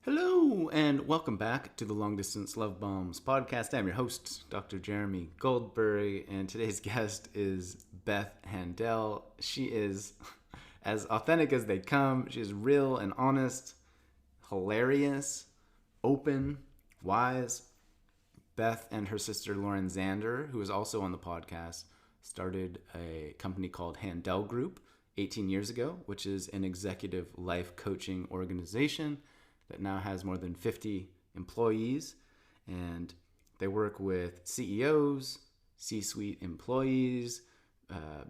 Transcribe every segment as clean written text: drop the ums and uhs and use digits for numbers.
Hello, and welcome back to the Long Distance Love Bombs podcast. I'm your host, Dr. Jeremy Goldberry, and today's guest is Beth Handel. She is as authentic as they come. She is real and honest, hilarious, open, wise. Beth and her sister Lauren Zander, who is also on the podcast, started a company called Handel Group 18 years ago, which is an executive life coaching organization that now has more than 50 employees, and they work with CEOs, C-suite employees.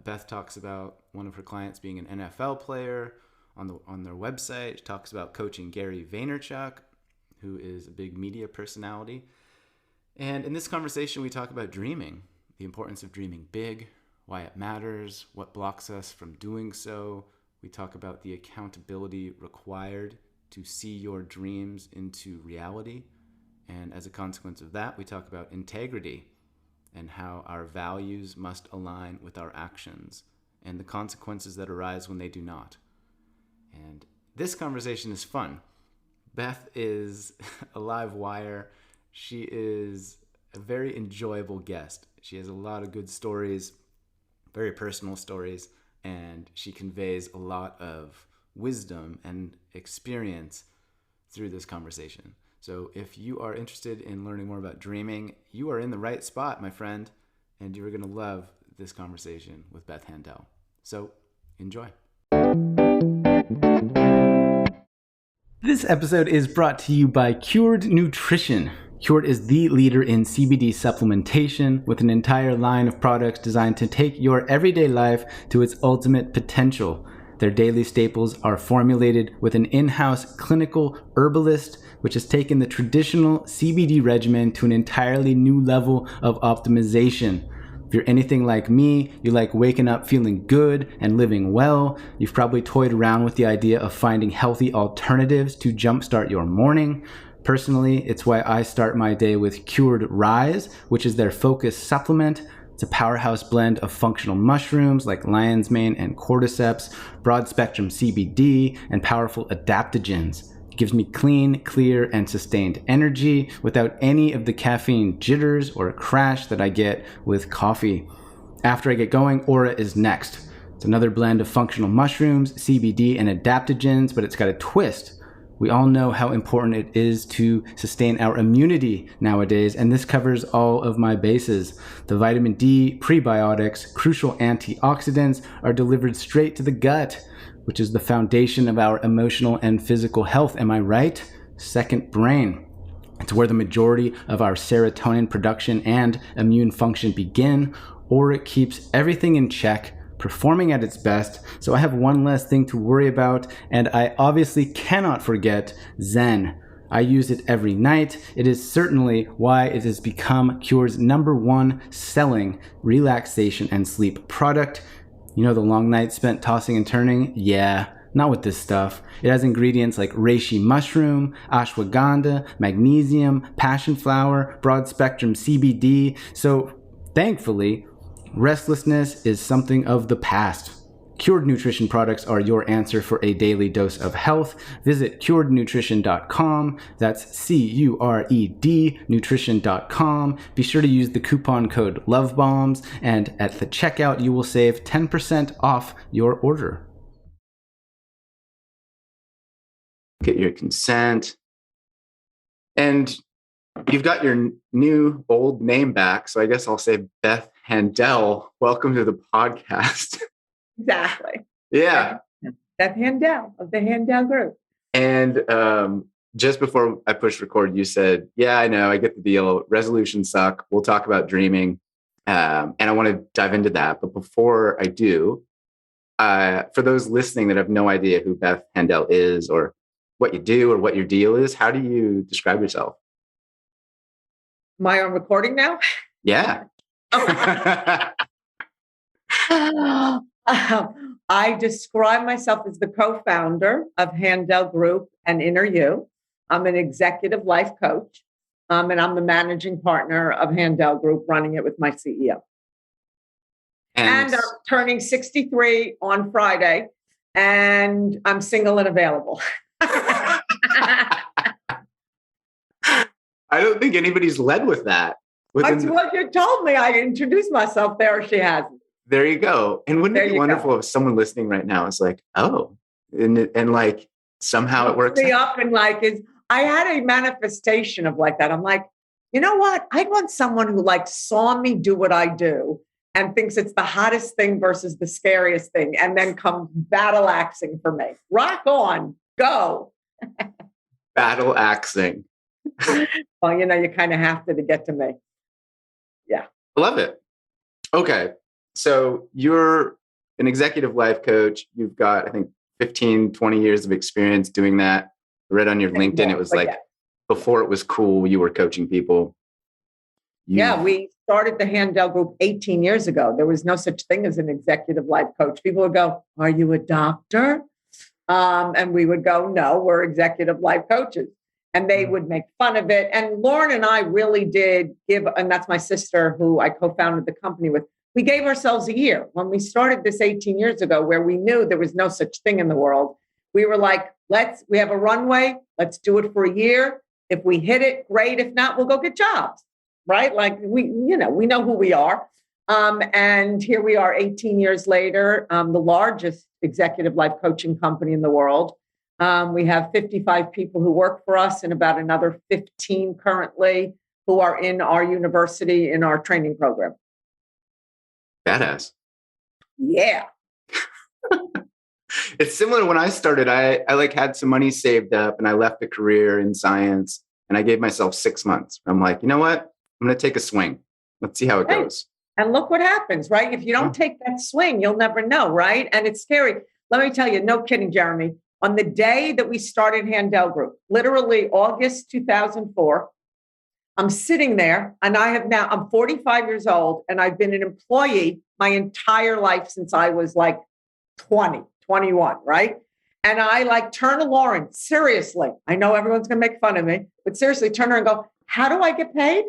Beth talks about one of her clients being an NFL player on their website. She talks about coaching Gary Vaynerchuk, who is a big media personality. And in this conversation, we talk about dreaming, the importance of dreaming big, why it matters, what blocks us from doing so. We talk about the accountability required to see your dreams into reality. And as a consequence of that, we talk about integrity and how our values must align with our actions and the consequences that arise when they do not. And this conversation is fun. Beth is a live wire. She is a very enjoyable guest. She has a lot of good stories, very personal stories, and she conveys a lot of wisdom and experience through this conversation. So if you are interested in learning more about dreaming, you are in the right spot, my friend, and you're going to love this conversation with Beth Handel. So enjoy. This episode is brought to you by Cured Nutrition. Cured is the leader in CBD supplementation with an entire line of products designed to take your everyday life to its ultimate potential. Their daily staples are formulated with an in-house clinical herbalist, which has taken the traditional CBD regimen to an entirely new level of optimization. If you're anything like me, you like waking up feeling good and living well. You've probably toyed around with the idea of finding healthy alternatives to jumpstart your morning. Personally, it's why I start my day with Cured Rise, which is their focus supplement. It's a powerhouse blend of functional mushrooms like lion's mane and cordyceps, broad-spectrum CBD, and powerful adaptogens. It gives me clean, clear, and sustained energy without any of the caffeine jitters or crash that I get with coffee. After I get going, Aura is next. It's another blend of functional mushrooms, CBD, and adaptogens, but it's got a twist. We all know how important it is to sustain our immunity nowadays, and this covers all of my bases. The vitamin D, prebiotics, crucial antioxidants are delivered straight to the gut, which is the foundation of our emotional and physical health. Am I right? Second brain. It's where the majority of our serotonin production and immune function begin, or it keeps everything in check, performing at its best, so I have one less thing to worry about, and I obviously cannot forget Zen. I use it every night. It is certainly why it has become Cured's #1 selling relaxation and sleep product. You know the long nights spent tossing and turning? Yeah, not with this stuff. It has ingredients like reishi mushroom, ashwagandha, magnesium, passion flower, broad spectrum CBD, so thankfully, restlessness is something of the past. Cured Nutrition products are your answer for a daily dose of health. Visit curednutrition.com. That's CURED nutrition.com. Be sure to use the coupon code LOVEBOMBS, and at the checkout, you will save 10% off your order. Get your consent. And you've got your new old name back, so I guess I'll say Beth Handel. Welcome to the podcast. Exactly. Yeah. Beth Handel of the Handel Group. And just before I pushed record, you said, yeah, I know, I get the deal. Resolutions suck. We'll talk about dreaming. And I want to dive into that. But before I do, for those listening that have no idea who Beth Handel is or what you do or what your deal is, how do you describe yourself? Am I on recording now? Yeah. I describe myself as the co-founder of Handel Group and Inner You. I'm an executive life coach, and I'm the managing partner of Handel Group, running it with my CEO. And I'm turning 63 on Friday, and I'm single and available. I don't think anybody's led with that. That's what you told me. I introduced myself there. She hasn't. There you go. And wouldn't it be wonderful if someone listening right now is like, oh, and like somehow it works up and like I had a manifestation of like that. I'm like, you know what? I want someone who like saw me do what I do and thinks it's the hottest thing versus the scariest thing, and then come battle axing for me. Rock on, go. Battle axing. Well, you kind of have to get to me. Yeah. I love it. Okay. So you're an executive life coach. You've got, I think, 15, 20 years of experience doing that. I read on your LinkedIn, it was like before it was cool, you were coaching people. Yeah, we started the Handel Group 18 years ago. There was no such thing as an executive life coach. People would go, are you a doctor? And we would go, no, we're executive life coaches. And they would make fun of it. And Lauren and I really did and that's my sister who I co-founded the company with. We gave ourselves a year. When we started this 18 years ago, where we knew there was no such thing in the world, we were like, we have a runway. Let's do it for a year. If we hit it, great. If not, we'll go get jobs, right? Like we know who we are. And here we are 18 years later, the largest executive life coaching company in the world. We have 55 people who work for us and about another 15 currently who are in our university, in our training program. Badass. Yeah. It's similar when I started. I like had some money saved up and I left a career in science and I gave myself 6 months. I'm like, you know what? I'm going to take a swing. Let's see how it goes. And look what happens, right? If you don't take that swing, you'll never know, right? And it's scary. Let me tell you, no kidding, Jeremy. On the day that we started Handel Group, literally August 2004, I'm sitting there and I'm 45 years old and I've been an employee my entire life since I was like 20, 21, right? And I like turn to Lauren, seriously, I know everyone's going to make fun of me, but seriously, turn her and go, how do I get paid?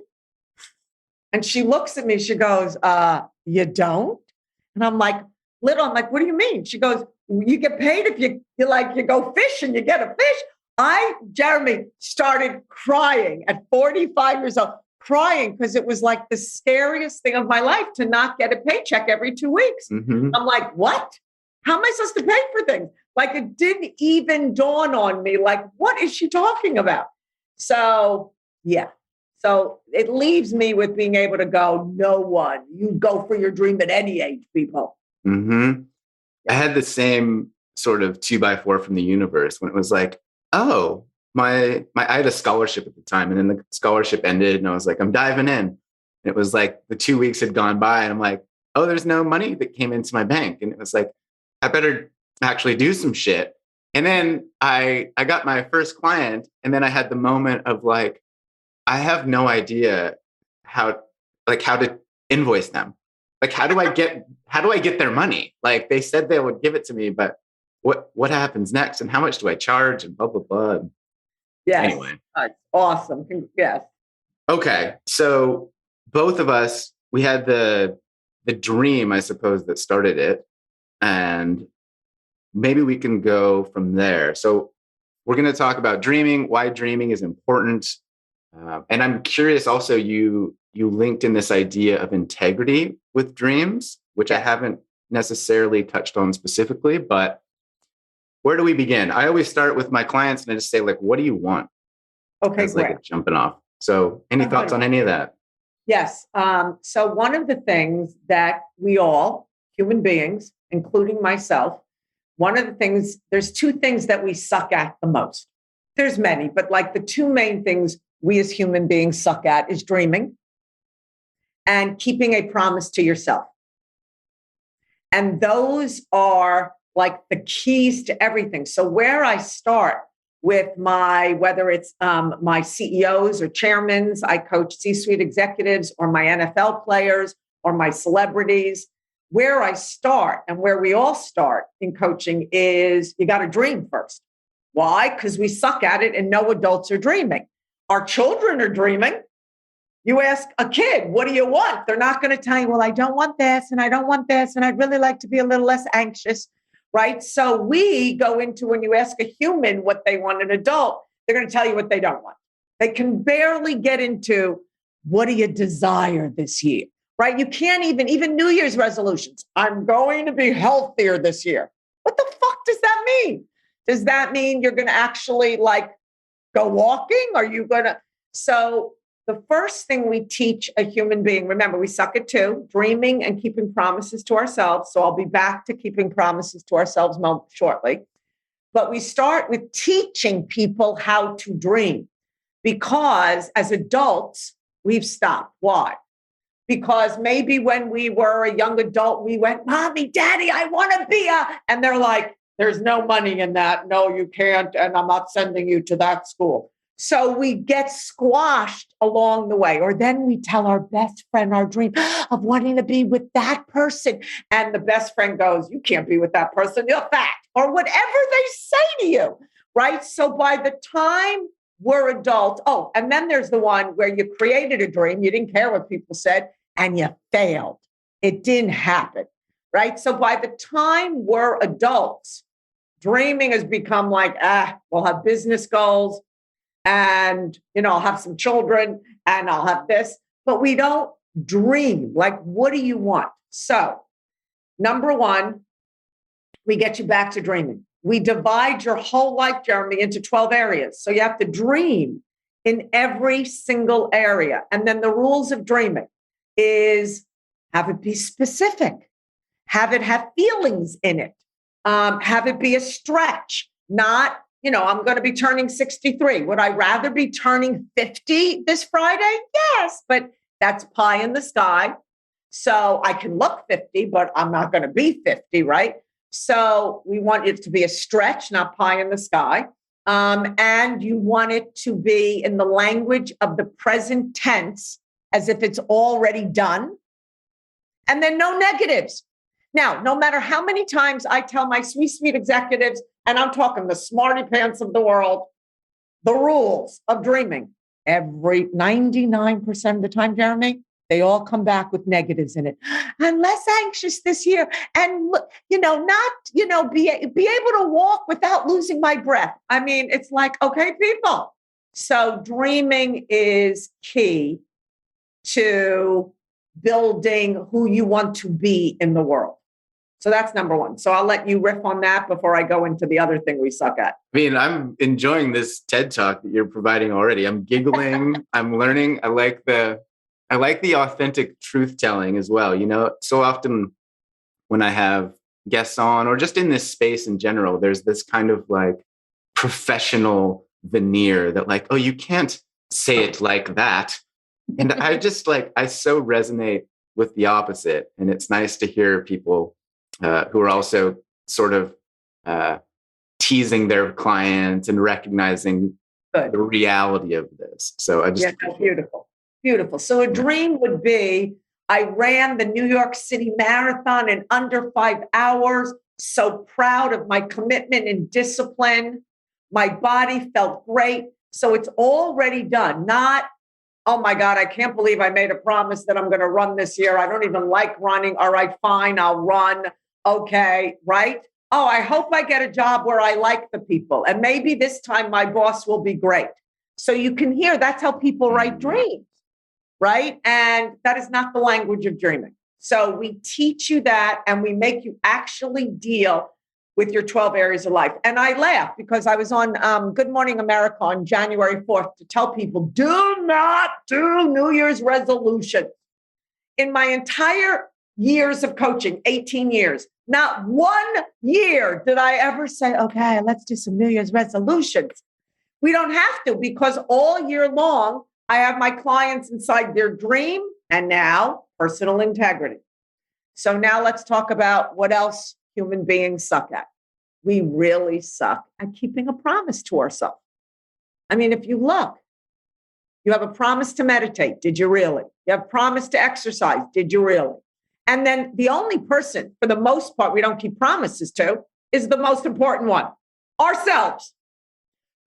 And she looks at me, she goes, you don't? And I'm like, what do you mean? She goes, you get paid if you go fish and you get a fish. Jeremy, started crying at 45 years old, crying because it was like the scariest thing of my life to not get a paycheck every 2 weeks. Mm-hmm. I'm like, what? How am I supposed to pay for things? Like it didn't even dawn on me. Like, what is she talking about? So, yeah. So it leaves me with being able to go, no one, you go for your dream at any age, people. Mm-hmm. I had the same sort of 2x4 from the universe when it was like, oh, I had a scholarship at the time and then the scholarship ended and I was like, I'm diving in. And it was like the 2 weeks had gone by and I'm like, oh, there's no money that came into my bank. And it was like, I better actually do some shit. And then I got my first client and then I had the moment of like, I have no idea how to invoice them. Like, how do I get their money? Like they said they would give it to me, but what happens next and how much do I charge and blah, blah, blah. Yes. Anyway. Awesome. Yes. Okay. So both of us, we had the dream, I suppose, that started it. And maybe we can go from there. So we're going to talk about dreaming, why dreaming is important. And I'm curious also, you linked in this idea of integrity with dreams, which I haven't necessarily touched on specifically, but where do we begin? I always start with my clients and I just say, like, what do you want? Okay, great. Like jumping off. So any thoughts on any of that? Yes. So one of the things that we all, human beings, including myself, there's two things that we suck at the most. There's many, but like the two main things we as human beings suck at is dreaming and keeping a promise to yourself. And those are like the keys to everything. So where I start with whether it's my CEOs or chairmen, I coach C-suite executives or my NFL players or my celebrities, where I start and where we all start in coaching is you got to dream first. Why? Because we suck at it and no adults are dreaming. Our children are dreaming. You ask a kid, what do you want? They're not going to tell you, well, I don't want this and I don't want this and I'd really like to be a little less anxious, right? So we go into when you ask a human what they want an adult, they're going to tell you what they don't want. They can barely get into what do you desire this year, right? You can't even New Year's resolutions. I'm going to be healthier this year. What the fuck does that mean? Does that mean you're going to actually like go walking? Are you going to? So the first thing we teach a human being, remember, we suck at two, dreaming and keeping promises to ourselves. So I'll be back to keeping promises to ourselves shortly. But we start with teaching people how to dream because as adults, we've stopped. Why? Because maybe when we were a young adult, we went, Mommy, Daddy, I want to be and they're like, there's no money in that. No, you can't. And I'm not sending you to that school. So we get squashed along the way. Or then we tell our best friend our dream of wanting to be with that person. And the best friend goes, you can't be with that person. You're fat. Or whatever they say to you, right? So by the time we're adults, and then there's the one where you created a dream. You didn't care what people said and you failed. It didn't happen, right? So by the time we're adults, dreaming has become like, we'll have business goals and, I'll have some children and I'll have this, but we don't dream. Like, what do you want? So number one, we get you back to dreaming. We divide your whole life, Jeremy, into 12 areas. So you have to dream in every single area. And then the rules of dreaming is have it be specific, have it have feelings in it, have it be a stretch, not, I'm going to be turning 63. Would I rather be turning 50 this Friday? Yes, but that's pie in the sky. So I can look 50, but I'm not going to be 50, right? So we want it to be a stretch, not pie in the sky. And you want it to be in the language of the present tense as if it's already done. And then no negatives. Now, no matter how many times I tell my sweet executives, and I'm talking the smarty pants of the world, the rules of dreaming, every 99% of the time, Jeremy, they all come back with negatives in it. I'm less anxious this year. And, be able to walk without losing my breath. I mean, it's like, okay, people. So dreaming is key to building who you want to be in the world. So that's number one. So I'll let you riff on that before I go into the other thing we suck at. I mean, I'm enjoying this TED Talk that you're providing already. I'm giggling. I'm learning. I like the authentic truth telling as well. So often when I have guests on or just in this space in general, there's this kind of like professional veneer that like, oh, you can't say it like that. And I just I so resonate with the opposite. And it's nice to hear people who are also sort of teasing their clients and recognizing the reality of this. So I just Beautiful. So a dream would be, I ran the New York City Marathon in under 5 hours. So proud of my commitment and discipline. My body felt great. So it's already done. Not, oh my God, I can't believe I made a promise that I'm going to run this year. I don't even like running. All right, fine, I'll run. Okay, right? Oh, I hope I get a job where I like the people. And maybe this time my boss will be great. So you can hear that's how people write dreams, right? And that is not the language of dreaming. So we teach you that and we make you actually deal with your 12 areas of life. And I laugh because I was on Good Morning America on January 4th to tell people, do not do New Year's resolutions. In my entire years of coaching, 18 years, not 1 year did I ever say, okay, let's do some New Year's resolutions. We don't have to because all year long, I have my clients inside their dream and now personal integrity. So now let's talk about what else human beings suck at. We really suck at keeping a promise to ourselves. I mean, if you look, you have a promise to meditate. Did you really? You have a promise to exercise. Did you really? And then the only person, for the most part, we don't keep promises to is the most important one, ourselves.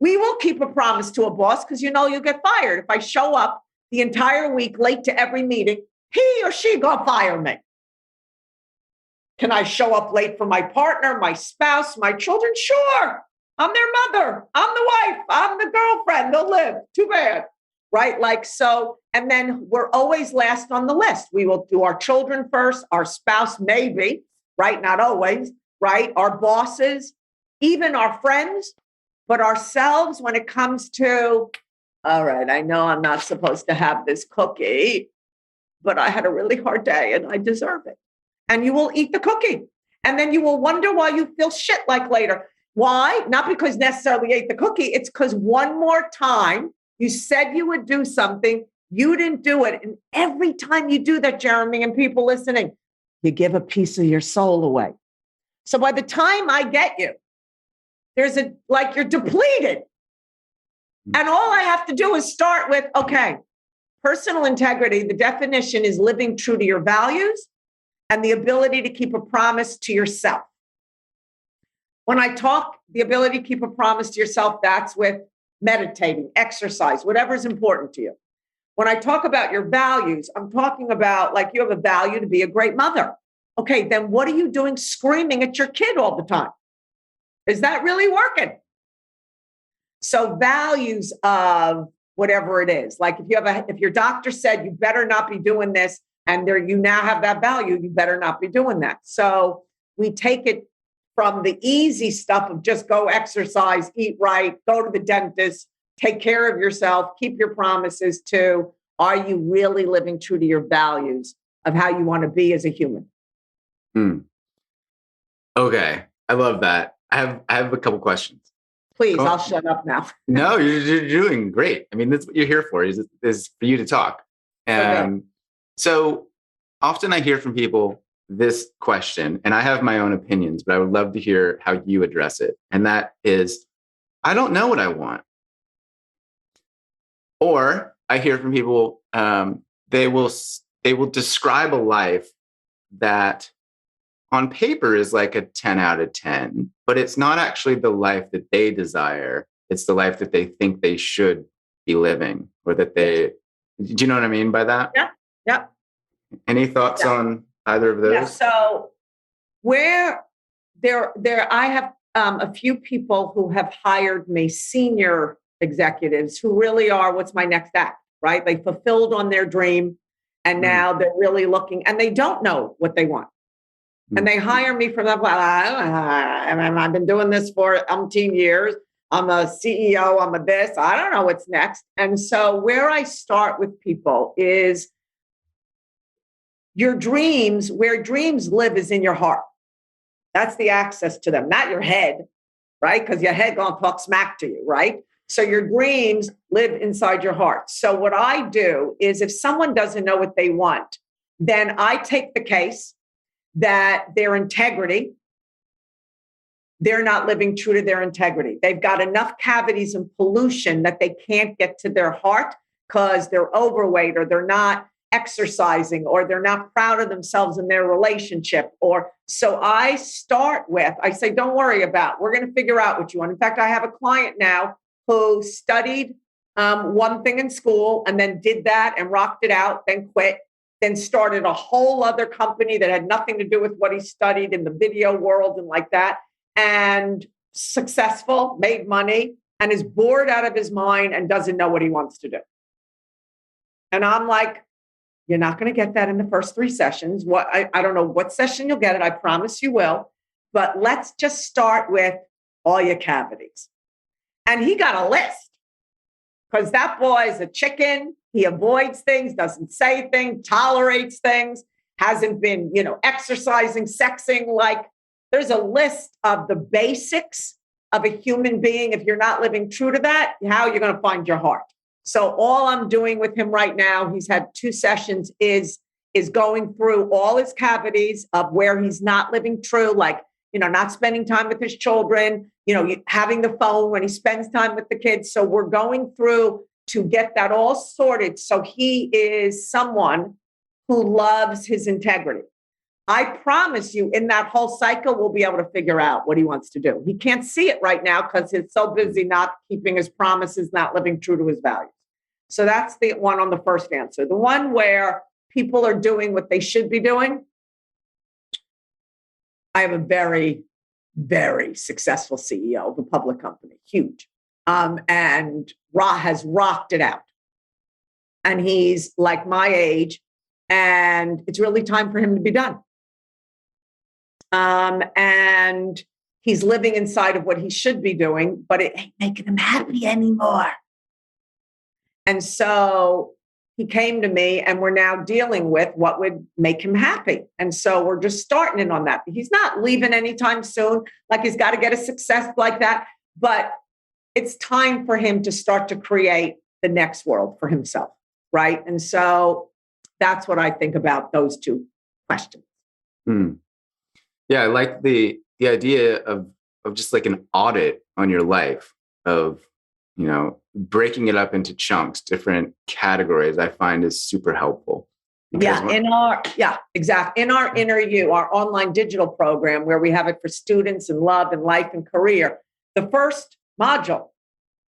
We will keep a promise to a boss because you'll get fired. If I show up the entire week late to every meeting, he or she gonna fire me. Can I show up late for my partner, my spouse, my children? Sure. I'm their mother. I'm the wife. I'm the girlfriend. They'll live. Too bad. Right? Like so. And then we're always last on the list. We will do our children first, our spouse, maybe, right? Not always, right? Our bosses, even our friends, but ourselves when it comes to, all right, I know I'm not supposed to have this cookie, but I had a really hard day and I deserve it. And you will eat the cookie. And then you will wonder why you feel shit like later. Why? Not because necessarily you ate the cookie. It's because one more time you said you would do something, you didn't do it. And every time you do that, Jeremy, and people listening, you give a piece of your soul away. So by the time I get you, like you're depleted. And all I have to do is start with, okay, personal integrity, the definition is living true to your values and the ability to keep a promise to yourself. When I talk the ability to keep a promise to yourself, that's with meditating, exercise, whatever is important to you. When I talk about your values, I'm talking about like you have a value to be a great mother. Okay, then what are you doing screaming at your kid all the time? Is that really working? So values of whatever it is, like if your doctor said you better not be doing this, and you now have that value, you better not be doing that. So we take it from the easy stuff of just go exercise, eat right, go to the dentist, take care of yourself, keep your promises to, are you really living true to your values of how you want to be as a human? Okay. I love that. I have a couple questions. Please, I'll shut up now. No, you're doing great. I mean, that's what you're here for, is for you to talk. So often I hear from people this question, and I have my own opinions, but I would love to hear how you address it. And that is, I don't know what I want. Or I hear from people, they will describe a life that on paper is like a 10 out of 10, but it's not actually the life that they desire. It's the life that they think they should be living, or that do you know what I mean by that? Yeah. Yeah. Any thoughts on either of those? Yeah. So where I have a few people who have hired me, senior executives who really are, what's my next act, right? They fulfilled on their dream and now they're really looking and they don't know what they want. And they hire me from that. I've been doing this for umpteen years. I'm a CEO. I'm a this. I don't know what's next. And so where I start with people is your dreams, where dreams live is in your heart. That's the access to them, not your head, right? Because your head gonna talk smack to you, right? So your dreams live inside your heart. So what I do is if someone doesn't know what they want, then I take the case that their integrity, they're not living true to their integrity. They've got enough cavities and pollution that they can't get to their heart because they're overweight or they're not exercising or they're not proud of themselves in their relationship. So I say, don't worry we're going to figure out what you want. In fact, I have a client now who studied one thing in school and then did that and rocked it out, then quit. Then started a whole other company that had nothing to do with what he studied in the video world and like that, and successful, made money, and is bored out of his mind and doesn't know what he wants to do. And I'm like, you're not going to get that in the first 3 sessions. I don't know what session you'll get it. I promise you will. But let's just start with all your cavities. And he got a list because that boy is a chicken. He avoids things, doesn't say things, tolerates things, hasn't been, exercising, sexing. Like there's a list of the basics of a human being. If you're not living true to that, how are you going to find your heart? So all I'm doing with him right now, he's had 2 sessions, is going through all his cavities of where he's not living true, like, not spending time with his children, having the phone when he spends time with the kids. So we're going through to get that all sorted. So he is someone who loves his integrity. I promise you in that whole cycle, we'll be able to figure out what he wants to do. He can't see it right now because he's so busy not keeping his promises, not living true to his values. So that's the one on the first answer. The one where people are doing what they should be doing. I have a very very successful CEO of a public company, huge, and has rocked it out. And he's like my age, and it's really time for him to be done. And he's living inside of what he should be doing, but it ain't making him happy anymore. And so he came to me, and we're now dealing with what would make him happy. And so we're just starting in on that. He's not leaving anytime soon. Like, he's got to get a success like that. But it's time for him to start to create the next world for himself. Right. And so that's what I think about those two questions. Yeah, I like the idea of just like an audit on your life, of, you know, breaking it up into chunks, different categories, I find is super helpful. Yeah, exactly. In our Inner You, our online digital program, where we have it for students in love and life and career, the first module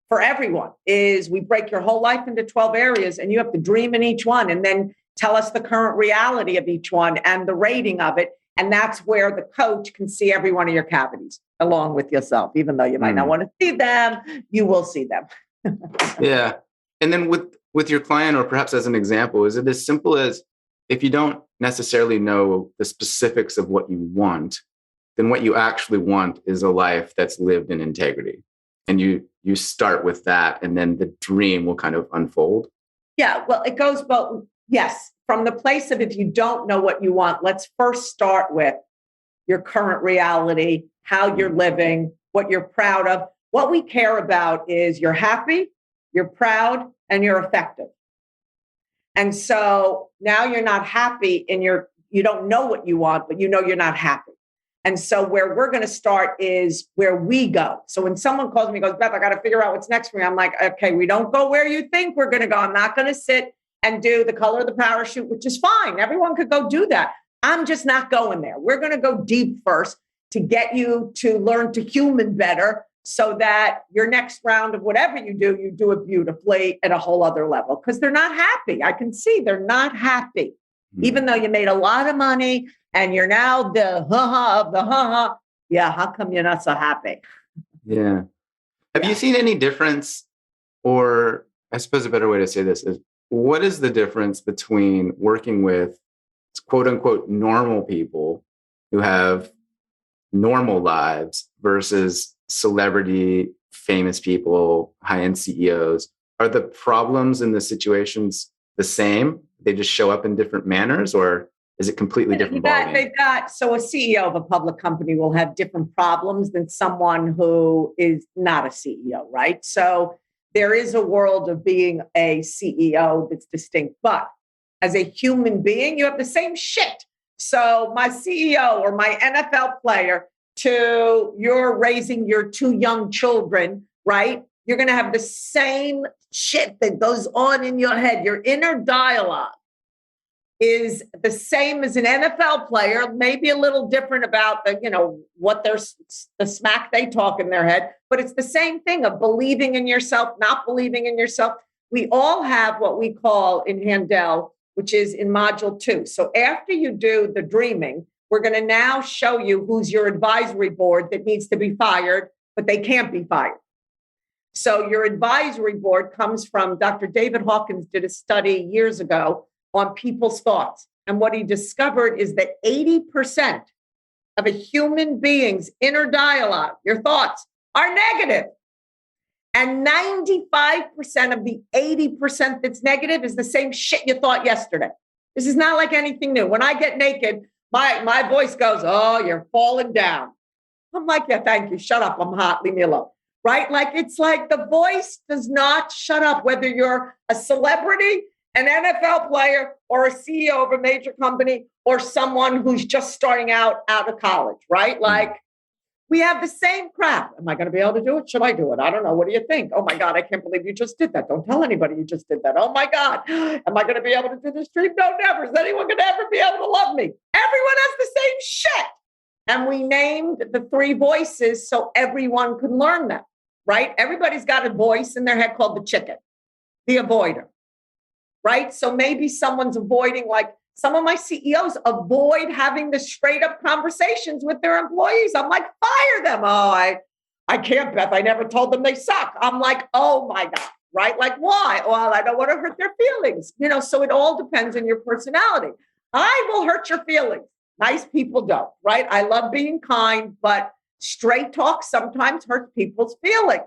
for everyone is we break your whole life into 12 areas, and you have to dream in each one and then tell us the current reality of each one and the rating of it. And that's where the coach can see every one of your cavities along with yourself. Even though you might not want to see them, you will see them. Yeah. And then with your client, or perhaps as an example, is it as simple as, if you don't necessarily know the specifics of what you want, then what you actually want is a life that's lived in integrity. And you start with that, and then the dream will kind of unfold. Yeah, well, it goes both. Yes, from the place of, if you don't know what you want, let's first start with your current reality, how you're living, what you're proud of. What we care about is you're happy, you're proud, and you're effective. And so now you're not happy you don't know what you want, but you know you're not happy. And so where we're going to start is where we go. So when someone calls me and goes, Beth, I got to figure out what's next for me. I'm like, okay, we don't go where you think we're going to go. I'm not going to sit and do the color of the parachute, which is fine. Everyone could go do that. I'm just not going there. We're going to go deep first to get you to learn to human better, so that your next round of whatever you do it beautifully at a whole other level, because they're not happy. I can see they're not happy. Even though you made a lot of money and you're now the of the yeah, how come you're not so happy? Yeah. Have you seen any difference, or I suppose a better way to say this is, what is the difference between working with quote unquote normal people who have normal lives versus celebrity, famous people, high-end CEOs? Are the problems and the situations the same? They just show up in different manners, or is it completely different ballgame? So a CEO of a public company will have different problems than someone who is not a CEO, right? So there is a world of being a CEO that's distinct, but as a human being, you have the same shit. So my CEO or my NFL player, to you're raising your two young children, right? You're going to have the same shit that goes on in your head. Your inner dialogue is the same as an NFL player, maybe a little different about what the smack they talk in their head, but it's the same thing of believing in yourself, not believing in yourself. We all have what we call in Handel, which is in module 2. So after you do the dreaming, we're going to now show you who's your advisory board that needs to be fired, but they can't be fired. So your advisory board comes from Dr. David Hawkins did a study years ago on people's thoughts. And what he discovered is that 80% of a human being's inner dialogue, your thoughts, are negative. And 95% of the 80% that's negative is the same shit you thought yesterday. This is not like anything new. When I get naked, my voice goes, oh, you're falling down. I'm like, yeah, thank you. Shut up. I'm hot. Leave me alone. Right? Like, it's like the voice does not shut up, whether you're a celebrity, an NFL player, or a CEO of a major company, or someone who's just starting out of college, right? Like, we have the same crap. Am I going to be able to do it? Should I do it? I don't know. What do you think? Oh my God, I can't believe you just did that. Don't tell anybody you just did that. Oh my God. Am I going to be able to do this dream? No, never. Is anyone going to ever be able to love me? Everyone has the same shit. And we named the 3 voices so everyone could learn them, right? Everybody's got a voice in their head called the chicken, the avoider, right? So maybe someone's avoiding, like, some of my CEOs avoid having the straight up conversations with their employees. I'm like, fire them. Oh, I can't, Beth. I never told them they suck. I'm like, oh my God, right? Like, why? Well, I don't want to hurt their feelings. So it all depends on your personality. I will hurt your feelings. Nice people don't, right? I love being kind, but straight talk sometimes hurts people's feelings.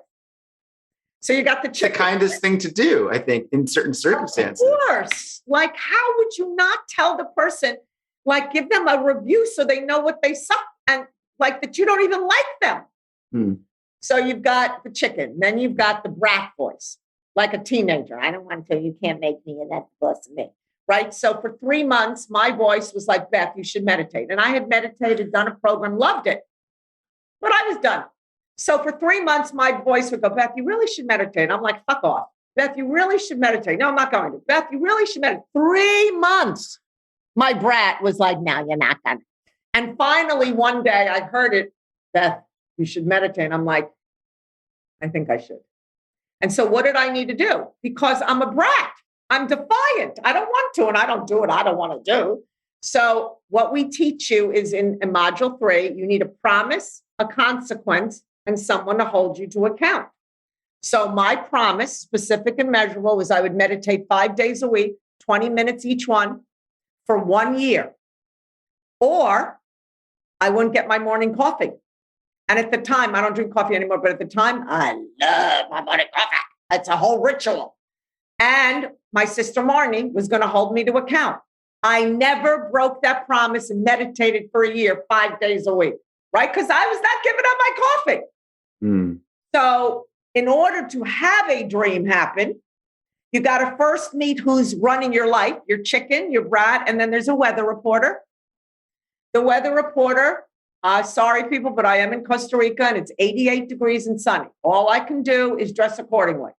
So you got the kindest thing to do, I think, in certain circumstances. Of course. Like, how would you not tell the person, like, give them a review so they know what they suck and like that you don't even like them. So you've got the chicken, then you've got the brat voice, like a teenager. I don't want to, you can't make me, and that's the boss of me. Right. So for 3 months, my voice was like, Beth, you should meditate. And I had meditated, done a program, loved it, but I was done. So for 3 months, my voice would go, Beth, you really should meditate. I'm like, fuck off. Beth, you really should meditate. No, I'm not going to. Beth, you really should meditate. 3 months. My brat was like, no, you're not going to. And finally, one day I heard it, Beth, you should meditate. I'm like, I think I should. And so what did I need to do? Because I'm a brat. I'm defiant. I don't want to, and I don't do what I don't want to do. So what we teach you is in module 3, you need a promise, a consequence, and someone to hold you to account. So my promise, specific and measurable, was I would meditate 5 days a week, 20 minutes each one for 1 year. Or I wouldn't get my morning coffee. And at the time, I don't drink coffee anymore, but at the time, I love my morning coffee. It's a whole ritual. And my sister Marnie was going to hold me to account. I never broke that promise and meditated for a year, 5 days a week, right? Because I was not giving up my coffee. So in order to have a dream happen, you got to first meet who's running your life, your chicken, your brat, and then there's a weather reporter. The weather reporter, sorry people, but I am in Costa Rica and it's 88 degrees and sunny. All I can do is dress accordingly.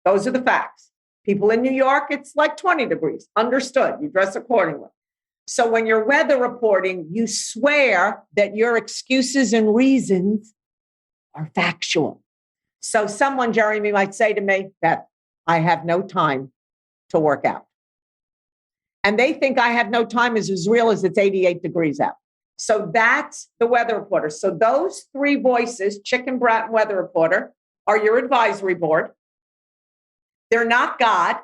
Those are the facts. People in New York, it's like 20 degrees. Understood. You dress accordingly. So when you're weather reporting, you swear that your excuses and reasons are factual. So someone, Jeremy, might say to me that I have no time to work out. And they think I have no time is as real as it's 88 degrees out. So that's the weather reporter. So those 3 voices, chicken, brat, and weather reporter, are your advisory board. They're not God.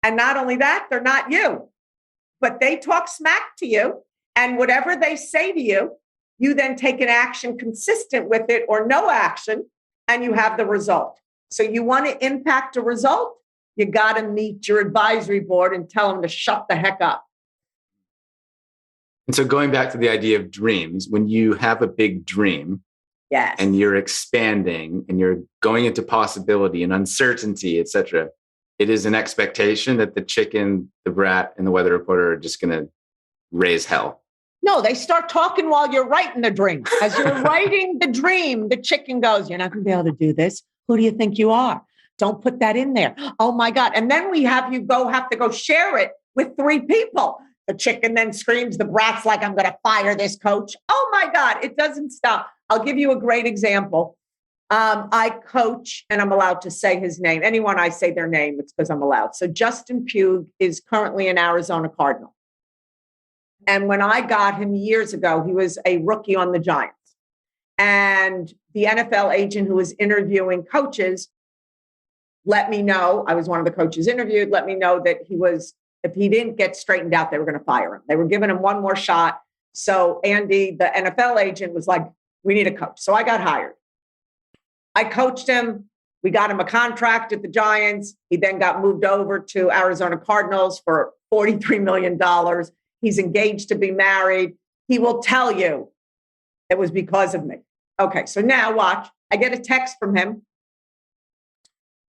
And not only that, they're not you. But they talk smack to you. And whatever they say to you, you then take an action consistent with it or no action, and you have the result. So you want to impact a result, you got to meet your advisory board and tell them to shut the heck up. And so going back to the idea of dreams, when you have a big dream, yes, and you're expanding and you're going into possibility and uncertainty, et cetera, it is an expectation that the chicken, the brat, and the weather reporter are just going to raise hell. No, they start talking while you're writing the dream. As you're writing the dream, the chicken goes, you're not going to be able to do this. Who do you think you are? Don't put that in there. Oh my God. And then we have to go share it with 3 people. The chicken then screams, the brat's like, I'm going to fire this coach. Oh my God, it doesn't stop. I'll give you a great example. I coach, and I'm allowed to say his name. Anyone I say their name, it's because I'm allowed. So Justin Pugh is currently an Arizona Cardinal. And when I got him years ago, he was a rookie on the Giants. And the NFL agent who was interviewing coaches let me know, I was one of the coaches interviewed, let me know that if he didn't get straightened out, they were going to fire him. They were giving him one more shot. So Andy, the NFL agent, was like, we need a coach. So I got hired. I coached him. We got him a contract at the Giants. He then got moved over to Arizona Cardinals for $43 million. He's engaged to be married. He will tell you it was because of me. Okay, so now watch. I get a text from him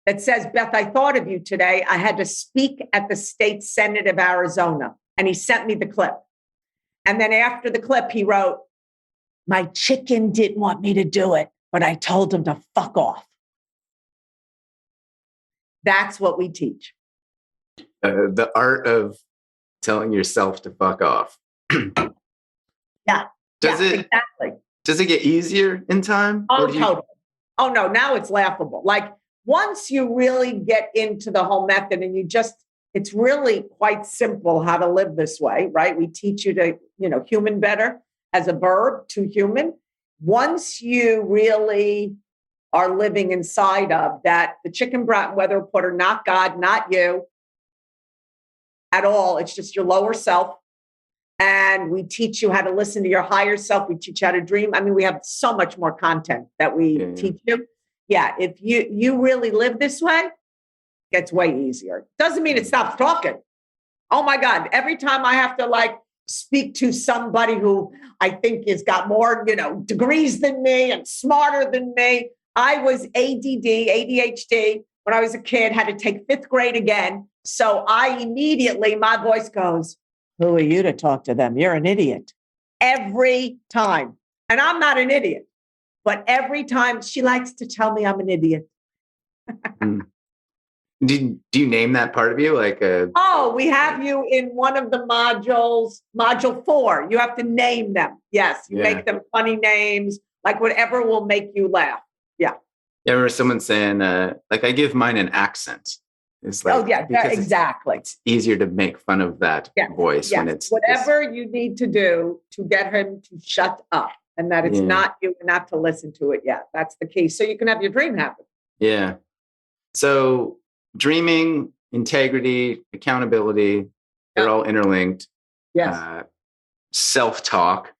that says, Beth, I thought of you today. I had to speak at the state Senate of Arizona. And he sent me the clip. And then after the clip, he wrote, my chicken didn't want me to do it, but I told him to fuck off. That's what we teach. The art of telling yourself to fuck off. Yeah. Exactly. Does it get easier in time? Oh, totally. Oh, no. Now it's laughable. Like once you really get into the whole method and you just it's really quite simple how to live this way, right? We teach you to, human better as a verb to human. Once you really are living inside of that, the chicken brat and weather reporter, not God, not you at all. It's just your lower self. And we teach you how to listen to your higher self. We teach you how to dream. I mean, we have so much more content that we teach you. Yeah, if you really live this way, it gets way easier. Doesn't mean it stops talking. Oh my God, every time I have to speak to somebody who I think has got more, degrees than me and smarter than me. I was ADHD when I was a kid, had to take 5th grade again. So my voice goes, who are you to talk to them? You're an idiot. Every time. And I'm not an idiot, but every time she likes to tell me I'm an idiot. Do you name that part of you? We have you in one of the modules, module 4. You have to name them. Yes. You make them funny names, whatever will make you laugh. Yeah. I remember someone saying, I give mine an accent. It's exactly. It's easier to make fun of that voice when it's whatever you need to do to get him to shut up, and that it's not you, not to listen to it yet. That's the key. So you can have your dream happen. Yeah. So dreaming, integrity, accountability, they're all interlinked. Yes. Self-talk.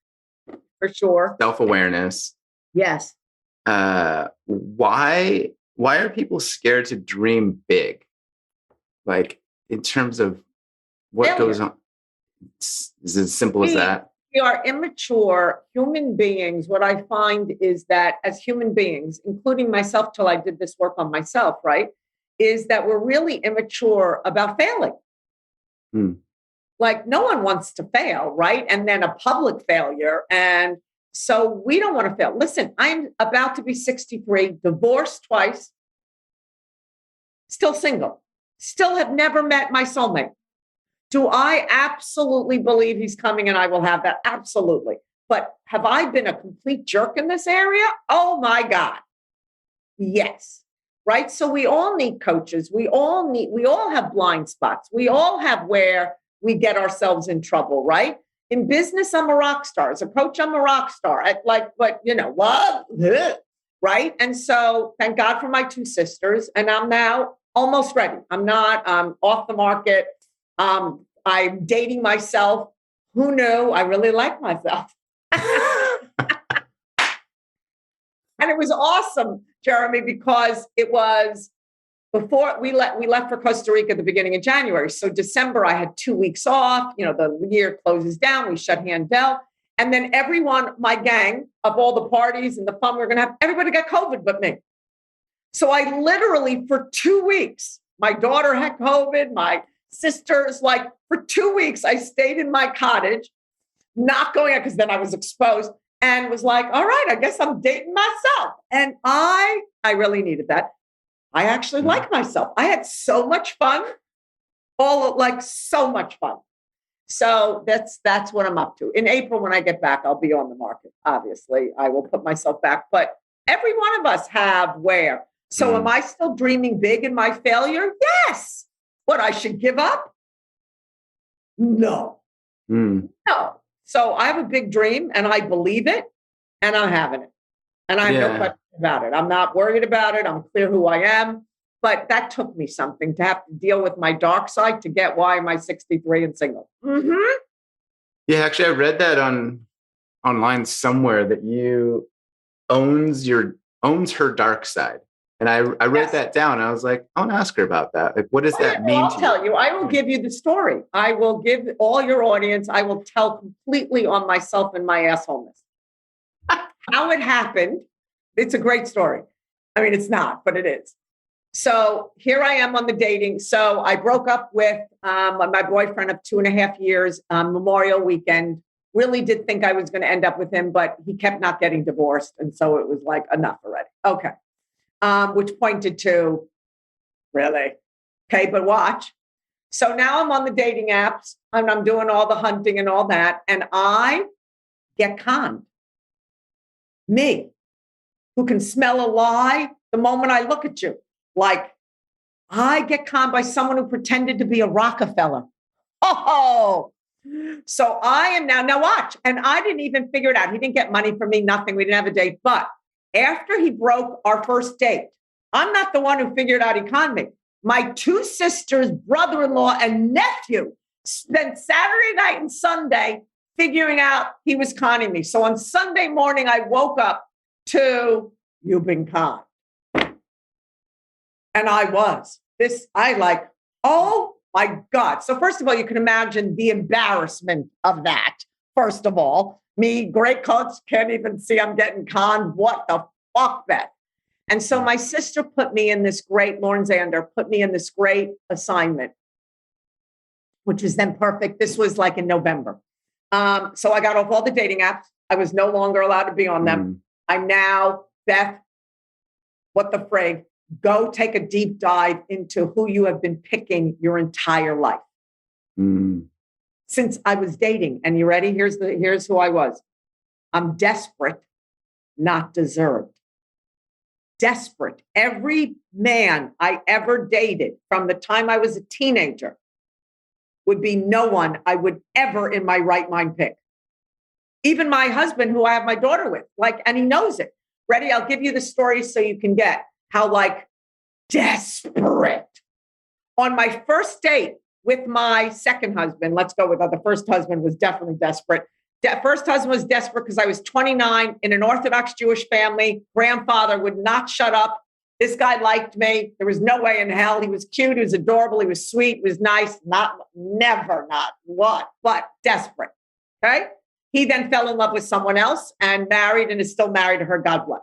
For sure. Self-awareness. Yes. Why are people scared to dream big? In terms of what goes on, is it as simple as that? We are immature human beings. What I find is that as human beings, including myself till I did this work on myself, right, is that we're really immature about failing. No one wants to fail, right? And then a public failure. And so we don't want to fail. Listen, I'm about to be 63, divorced twice, still single. Still have never met my soulmate. Do I absolutely believe he's coming and I will have that? Absolutely. But have I been a complete jerk in this area? Oh my God. Yes. Right. So we all need coaches. We all have blind spots. We all have where we get ourselves in trouble. Right. In business, I'm a rock star. As a coach, I'm a rock star. What? Right. And so thank God for my 2 sisters. And I'm now almost ready. I'm not off the market. I'm dating myself. Who knew? I really like myself. And it was awesome, Jeremy, because it was before we left for Costa Rica at the beginning of January. So December, I had 2 weeks off. The year closes down. We shut Handel. And then everyone, my gang of all the parties and the fun we're going to have, everybody got COVID but me. So I literally, for 2 weeks, my daughter had COVID, my sisters, for 2 weeks, I stayed in my cottage, not going out because then I was exposed and was all right, I guess I'm dating myself. And I really needed that. I actually like myself. I had so much fun, so much fun. So that's what I'm up to. In April, when I get back, I'll be on the market. Obviously, I will put myself back, but every one of us have where. So am I still dreaming big in my failure? Yes. What, I should give up? No. No. So I have a big dream and I believe it and I'm having it. And I have no question about it. I'm not worried about it. I'm clear who I am. But that took me something to have to deal with my dark side to get why am I 63 and single. Yeah, actually, I read that online somewhere that you owns her dark side. And I wrote that down. I was like, I want to ask her about that. What does that mean? I'll tell you. I will give you the story. I will give all your audience. I will tell completely on myself and my assholeness. How it happened. It's a great story. I mean, it's not, but it is. So here I am on the dating. So I broke up with my boyfriend of 2.5 years, Memorial weekend. Really did think I was going to end up with him, but he kept not getting divorced. And so it was enough already. Okay. Which pointed to, really? Okay, but watch. So now I'm on the dating apps and I'm doing all the hunting and all that. And I get conned. Me, who can smell a lie the moment I look at you. I get conned by someone who pretended to be a Rockefeller. Oh, so I am now watch. And I didn't even figure it out. He didn't get money from me, nothing. We didn't have a date. But after he broke our first date, I'm not the one who figured out he conned me. My two sisters, brother-in-law, and nephew spent Saturday night and Sunday figuring out he was conning me. So on Sunday morning, I woke up to, you've been conned. And I was. Oh my God. So first of all, you can imagine the embarrassment of that. First of all, me, great coach, can't even see I'm getting conned. What the fuck, Beth? And so my sister put me in this great, Lauren Zander put me in this great assignment, which was then perfect. This was like in November. So I got off all the dating apps. I was no longer allowed to be on them. I'm now, Beth, what the frig, go take a deep dive into who you have been picking your entire life. Since I was dating. And you ready? Here's who I was. I'm desperate, not deserved. Desperate. Every man I ever dated from the time I was a teenager would be no one I would ever in my right mind pick. Even my husband, who I have my daughter with, and he knows it. Ready? I'll give you the story so you can get how desperate. On my first date with my second husband, let's go with the first husband was definitely desperate. First husband was desperate because I was 29 in an Orthodox Jewish family. Grandfather would not shut up. This guy liked me. There was no way in hell. He was cute. He was adorable. He was sweet. He was nice. Not what, but desperate. Okay. He then fell in love with someone else and married and is still married to her. God bless.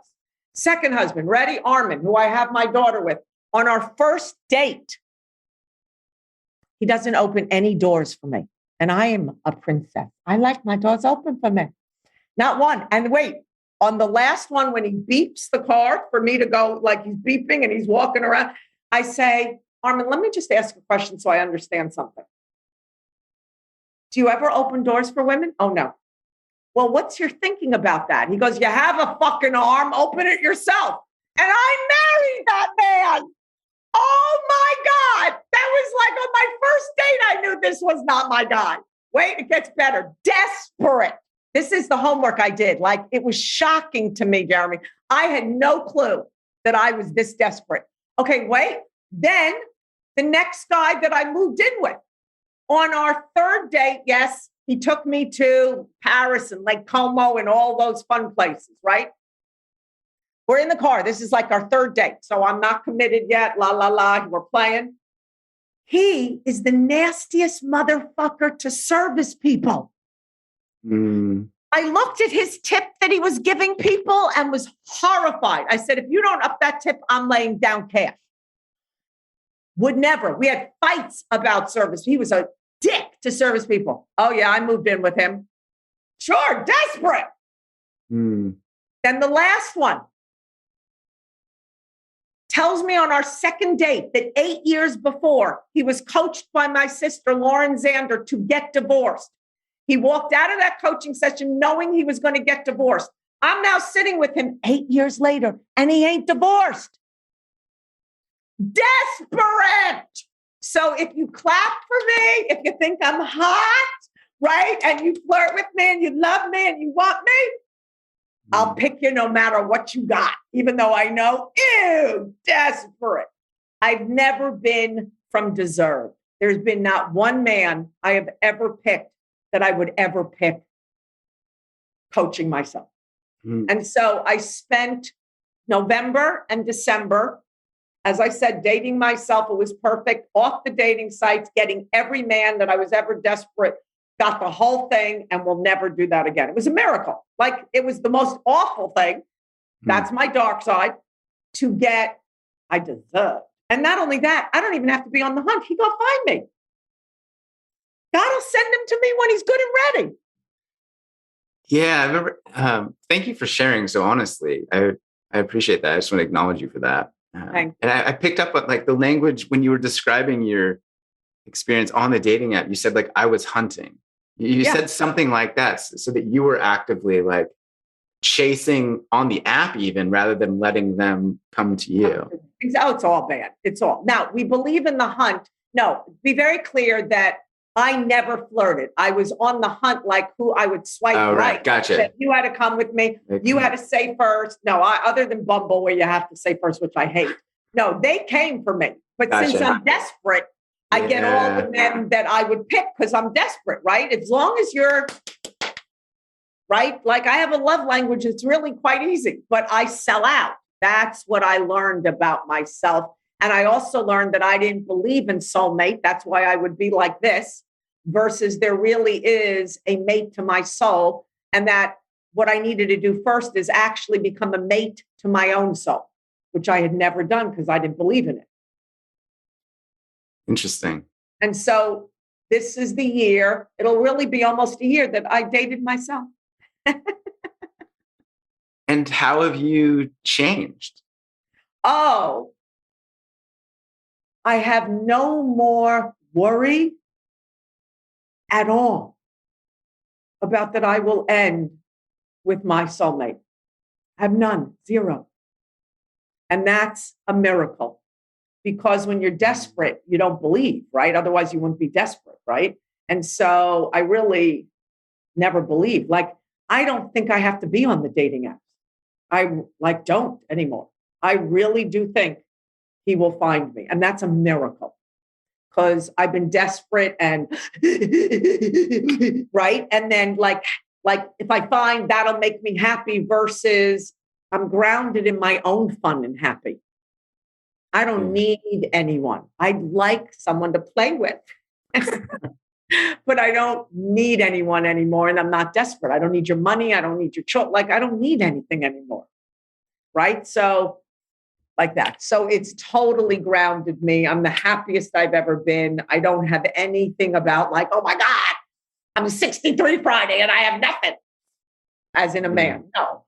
Second husband, ready? Armin, who I have my daughter with. On our first date, he doesn't open any doors for me. And I am a princess. I like my doors open for me. Not one. And wait, on the last one, when he beeps the car for me to go, he's beeping and he's walking around, I say, Armin, let me just ask a question so I understand something. Do you ever open doors for women? Oh, no. Well, what's your thinking about that? He goes, you have a fucking arm, open it yourself. And I married that man. Oh my God. That was on my first date. I knew this was not my guy. Wait, it gets better. Desperate. This is the homework I did. It was shocking to me, Jeremy. I had no clue that I was this desperate. Okay, wait. Then the next guy that I moved in with on our third date, yes, he took me to Paris and Lake Como and all those fun places, right? We're in the car. This is our third date. So I'm not committed yet. La, la, la. We're playing. He is the nastiest motherfucker to service people. I looked at his tip that he was giving people and was horrified. I said, if you don't up that tip, I'm laying down cash. Would never. We had fights about service. He was a dick to service people. Oh, yeah, I moved in with him. Sure, desperate. Then the last one tells me on our second date that 8 years before, he was coached by my sister, Lauren Zander, to get divorced. He walked out of that coaching session knowing he was going to get divorced. I'm now sitting with him 8 years later, and he ain't divorced. Desperate. So if you clap for me, if you think I'm hot, right, and you flirt with me and you love me and you want me, I'll pick you no matter what you got, even though I know, ew, desperate. I've never been from deserve. There's been not one man I have ever picked that I would ever pick coaching myself. And so I spent November and December, as I said, dating myself. It was perfect. Off the dating sites, getting every man that I was ever desperate, got the whole thing, and will never do that again. It was a miracle. It was the most awful thing. That's my dark side to get, I deserve. And not only that, I don't even have to be on the hunt. He go find me. God will send him to me when he's good and ready. Yeah, I remember. Thank you for sharing so honestly. I appreciate that. I just want to acknowledge you for that. And I picked up on the language when you were describing your experience on the dating app. You said I was hunting. You said something like that, so that you were actively chasing on the app even rather than letting them come to you. Oh, it's all bad. It's all. Now, we believe in the hunt. No, be very clear that I never flirted. I was on the hunt, like who I would swipe right. Gotcha. You had to come with me. Okay. You had to say first. No, other than Bumble, where you have to say first, which I hate. No, they came for me. But since I'm desperate, I get all the men that I would pick because I'm desperate, right? As long as you're right. Like I have a love language. It's really quite easy, but I sell out. That's what I learned about myself. And I also learned that I didn't believe in soulmate. That's why I would be like this versus there really is a mate to my soul. And that what I needed to do first is actually become a mate to my own soul, which I had never done because I didn't believe in it. Interesting. And so this is the year, it'll really be almost a year that I dated myself. And how have you changed? Oh, I have no more worry at all about that I will end with my soulmate. I have none, zero. And that's a miracle because when you're desperate, you don't believe, right? Otherwise you wouldn't be desperate, right? And so I really never believed. Like, I don't think I have to be on the dating apps. I don't anymore. I really do think he will find me. And that's a miracle because I've been desperate and right. And then like if I find that'll make me happy versus I'm grounded in my own fun and happy. I don't need anyone. I'd like someone to play with, but I don't need anyone anymore. And I'm not desperate. I don't need your money. I don't need your choice. Like, I don't need anything anymore. Right. So like that. So it's totally grounded me. I'm the happiest I've ever been. I don't have anything about like, oh my God, I'm 63 Friday and I have nothing as in a man. No.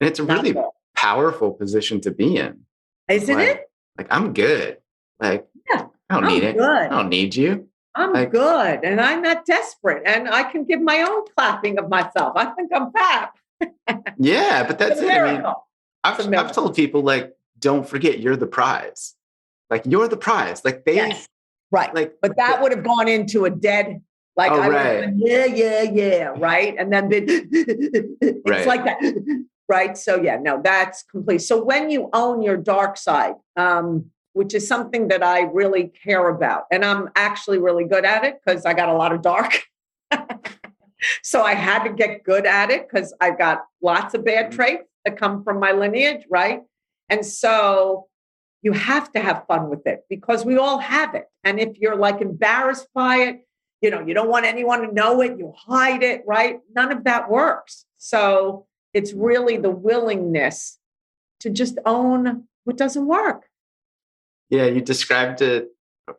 And it's a really powerful position to be in. Isn't it? Like, I'm good. Like, I don't need it. Good. I don't need you. I'm good. And I'm not desperate. And I can give my own clapping of myself. I think I'm fab. Yeah, but that's it. I mean, I've told people, like, don't forget you're the prize. Like, you're the prize. Like, right. Like, but that would have gone into a dead, like, I would have been, yeah. Right. And then it's like that. Right. So that's complete. So when you own your dark side, which is something that I really care about, and I'm actually really good at it because I got a lot of dark. So I had to get good at it because I've got lots of bad traits that come from my lineage. Right. And so you have to have fun with it because we all have it. And if you're like embarrassed by it, you don't want anyone to know it, you hide it, right? None of that works. So it's really the willingness to just own what doesn't work. Yeah, you described it,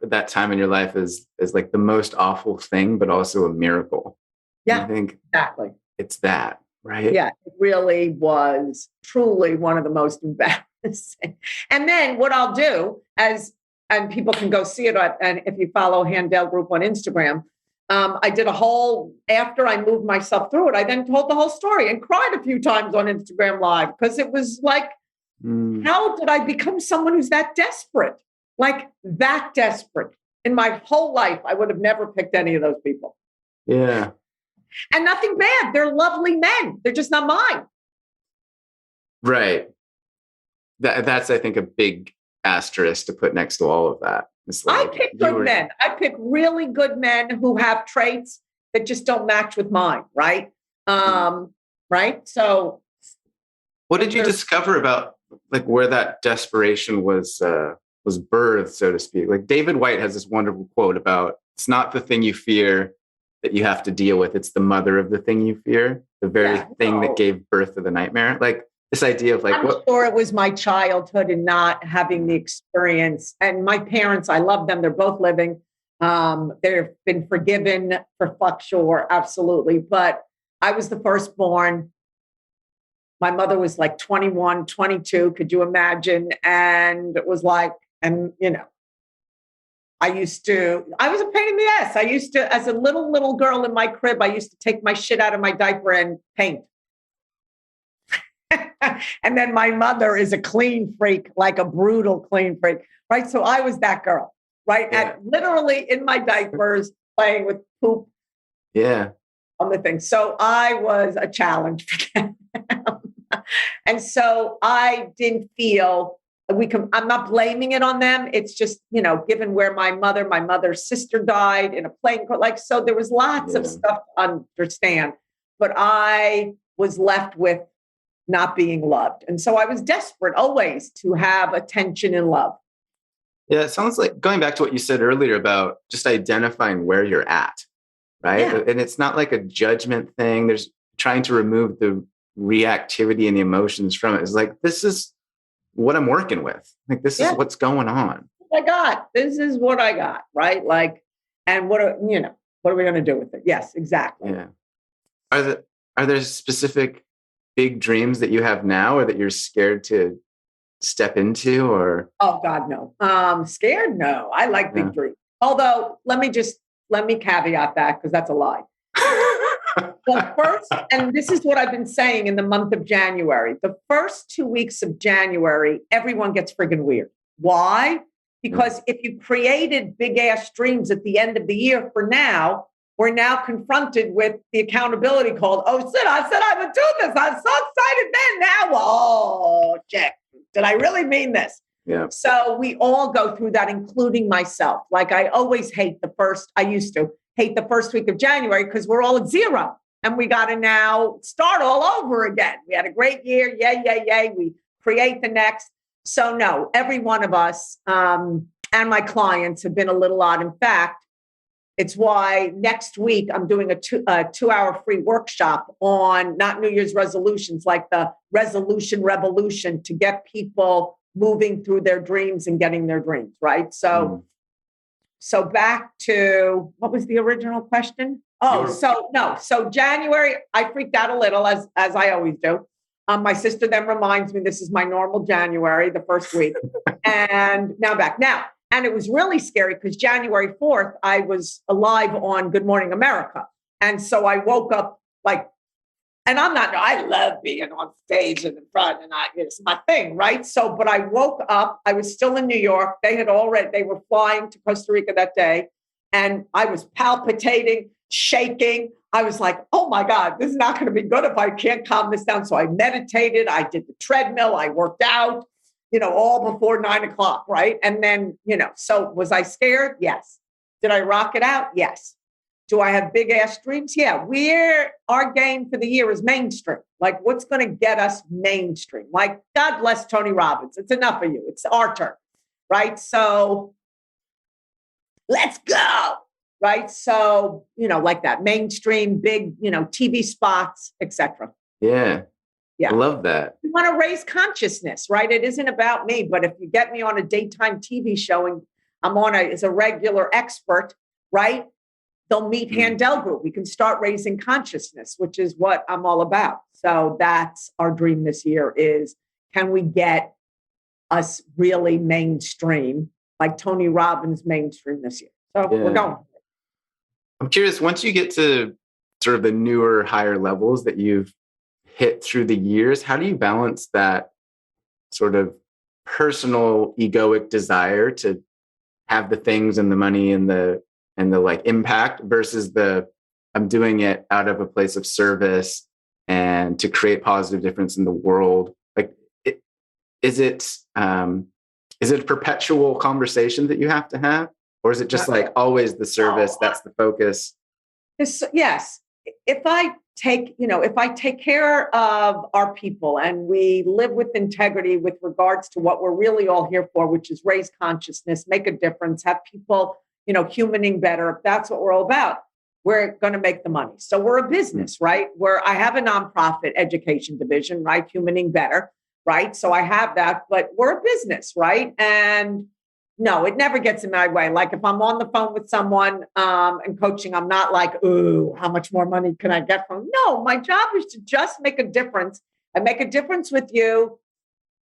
that time in your life as like the most awful thing, but also a miracle. Yeah, I think exactly. It's that, right? Yeah, it really was truly one of the most embarrassing. And then what I'll do and people can go see it, and if you follow Handel Group on Instagram, I did after I moved myself through it, I then told the whole story and cried a few times on Instagram Live because it was like, how did I become someone who's that desperate? Like that desperate. In my whole life, I would have never picked any of those people. Yeah. And nothing bad. They're lovely men. They're just not mine. Right. That's, I think, a big asterisk to put next to all of that. I pick good men. I pick really good men who have traits that just don't match with mine. Right. Right. So what did you discover about like where that desperation was birthed, so to speak? Like David White has this wonderful quote about, it's not the thing you fear that you have to deal with. It's the mother of the thing you fear, the very thing that gave birth to the nightmare. Like this idea of like, I'm sure it was my childhood and not having the experience. And my parents, I love them. They're both living. They've been forgiven for fuck sure. Absolutely. But I was the firstborn. My mother was like 21, 22. Could you imagine? And it was like, and I was a pain in the ass. I used to, as a little girl in my crib, I used to take my shit out of my diaper and paint. And then my mother is a clean freak, like a brutal clean freak, right? So I was that girl, right? Yeah. At literally in my diapers, playing with poop Yeah. on the thing. So I was a challenge for them. And so I didn't feel I'm not blaming it on them. It's just, given where my mother's sister died in a plane, like, so there was lots of stuff to understand, but I was left with not being loved. And so I was desperate always to have attention and love. Yeah. It sounds like going back to what you said earlier about just identifying where you're at. Right. Yeah. And it's not like a judgment thing. There's trying to remove the reactivity and the emotions from it. It's like, this is what I'm working with. Like, this is what's going on. I got, this is what I got. Right. Like, and what are we going to do with it? Yes, exactly. Yeah. Are there specific big dreams that you have now or that you're scared to step into, or? Oh God, no. Scared? No, I like big dreams. Although let me caveat that, because that's a lie. Well, first, and this is what I've been saying in the month of January, the first 2 weeks of January, everyone gets friggin' weird. Why? Because if you created big ass dreams at the end of the year for now, we're now confronted with the accountability called, oh shit, I said I would do this. I'm so excited then. Now, oh shit, did I really mean this? Yeah. So we all go through that, including myself. Like I used to hate the first week of January because we're all at zero and we got to now start all over again. We had a great year. Yay. We create the next. So no, every one of us and my clients have been a little odd. In fact, it's why next week I'm doing a 2-hour free workshop on not New Year's resolutions, like the resolution revolution to get people moving through their dreams and getting their dreams, right? So back to, what was the original question? So January, I freaked out a little, as I always do. My sister then reminds me this is my normal January, the first week. And now back. And it was really scary because January 4th, I was live on Good Morning America. And so I woke up and I love being on stage and in front, and it's my thing, right? So, but I woke up, I was still in New York. They were flying to Costa Rica that day. And I was palpitating, shaking. I was like, oh my God, this is not going to be good if I can't calm this down. So I meditated, I did the treadmill, I worked out, all before 9:00, right? And then, so was I scared? Yes. Did I rock it out? Yes. Do I have big ass dreams? Yeah. Our game for the year is mainstream. Like, what's going to get us mainstream? Like, God bless Tony Robbins. It's enough of you. It's our turn, right? So let's go, right? So, like that mainstream, big, TV spots, etc. Yeah. Yeah. I love that. We want to raise consciousness, right? It isn't about me, but if you get me on a daytime TV show and I'm as a regular expert, right? They'll meet Handel Group. We can start raising consciousness, which is what I'm all about. So that's our dream this year is, can we get us really mainstream, like Tony Robbins mainstream this year? So we're going. I'm curious, once you get to sort of the newer, higher levels that you've hit through the years, how do you balance that sort of personal egoic desire to have the things and the money and the like impact versus I'm doing it out of a place of service and to create positive difference in the world? Like, is it a perpetual conversation that you have to have, or is it just like always the service? That's the focus. Yes. If I take care of our people and we live with integrity with regards to what we're really all here for, which is raise consciousness, make a difference, have people, humaning better. If that's what we're all about, we're going to make the money. So we're a business, right? I have a nonprofit education division, right? Humaning better, right? So I have that, but we're a business, right? And no, it never gets in my way. Like if I'm on the phone with someone and coaching, I'm not like, ooh, how much more money can I get from? No, my job is to just make a difference and make a difference with you.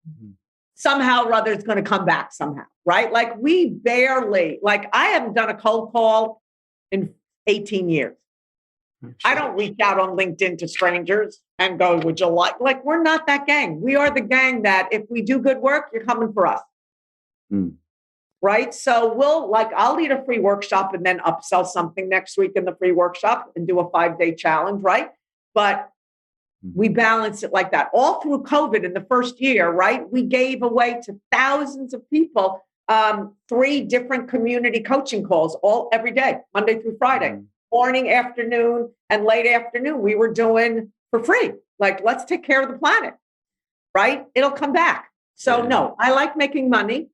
Mm-hmm. Somehow or other, it's going to come back somehow, right? Like I haven't done a cold call in 18 years. Sure. I don't reach out on LinkedIn to strangers. and go, would you like, we're not that gang. We are the gang that if we do good work, you're coming for us. Mm. Right. So I'll lead a free workshop and then upsell something next week in the free workshop and do a 5-day challenge. Right. But we balance it like that all through COVID in the first year. Right. We gave away to thousands of people 3 different community coaching calls every day, Monday through Friday, morning, afternoon, and late afternoon. We were doing for free. Like, let's take care of the planet. Right. It'll come back. So no, I like making money.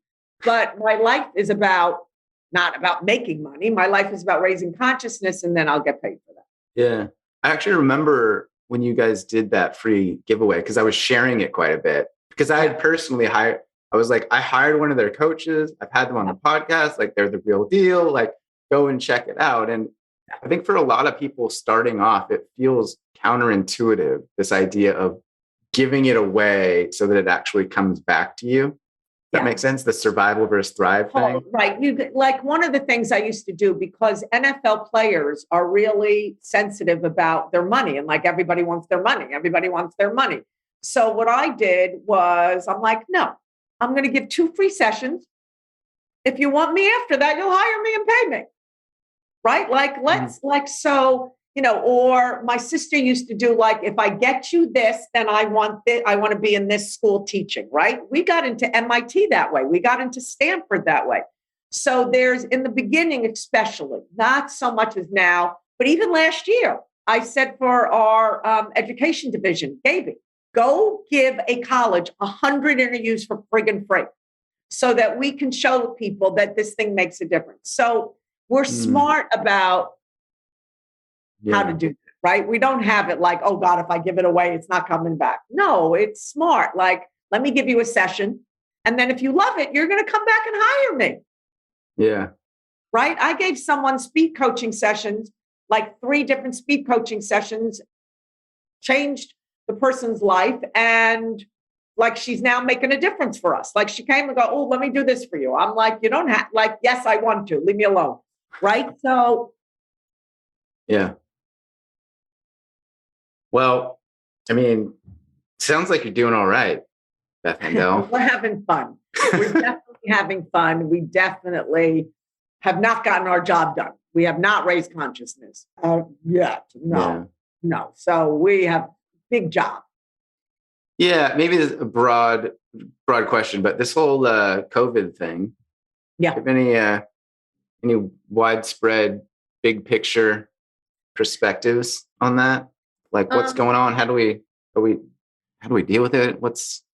But my life is not about making money. My life is about raising consciousness, and then I'll get paid for that. Yeah. I actually remember when you guys did that free giveaway, because I was sharing it quite a bit, because I had personally I hired one of their coaches. I've had them on the podcast. Like, they're the real deal. Like, go and check it out. And I think for a lot of people starting off, it feels counterintuitive, this idea of giving it away so that it actually comes back to you. That makes sense. The survival versus thrive thing. Right. One of the things I used to do, because NFL players are really sensitive about their money, and like everybody wants their money. Everybody wants their money. So what I did was I'm like, no, I'm going to give 2 free sessions. If you want me after that, you'll hire me and pay me. Right. Or my sister used to do, like, if I get you this, then I want to be in this school teaching, right? We got into MIT that way. We got into Stanford that way. So there's, in the beginning, especially, not so much as now, but even last year, I said for our education division, Gaby, go give a college 100 interviews for friggin' free so that we can show people that this thing makes a difference. So we're smart about how to do it, right? We don't have it like, oh God, if I give it away, it's not coming back. No, it's smart. Like, let me give you a session. And then if you love it, you're going to come back and hire me. Yeah. Right. I gave someone speed coaching sessions, like 3 different speed coaching sessions, changed the person's life. And like, she's now making a difference for us. Like, she came and go, oh, let me do this for you. I'm like, you don't have, like, yes, I want to, leave me alone. Right. So. Yeah. Well, I mean, sounds like you're doing all right, Beth Handel. We're having fun. We're definitely having fun. We definitely have not gotten our job done. We have not raised consciousness yet. No. So we have big job. Yeah, maybe this is a broad question, but this whole COVID thing. Yeah. Do you have any widespread, big picture perspectives on that? Like, what's going on? How do we deal with it?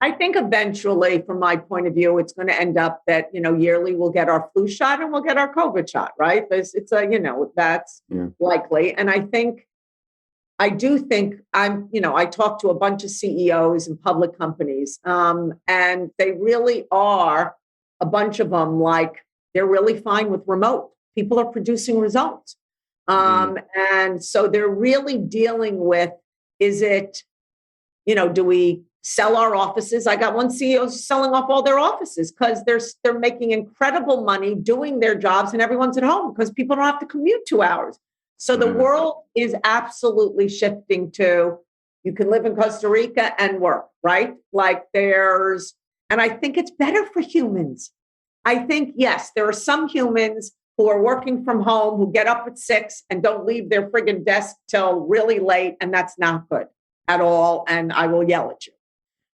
I think eventually, from my point of view, it's going to end up that, yearly we'll get our flu shot and we'll get our COVID shot, right? It's that's likely. And I do think I talk to a bunch of CEOs and public companies, and they really are, a bunch of them, like, they're really fine with remote. People are producing results. And so they're really dealing with, is it, do we sell our offices? I got one CEO selling off all their offices because they're making incredible money doing their jobs and everyone's at home because people don't have to commute 2 hours. So the world is absolutely shifting to, you can live in Costa Rica and work, right? Like, and I think it's better for humans. I think, yes, there are some humans who are working from home, who get up at 6 and don't leave their friggin' desk till really late. And that's not good at all. And I will yell at you.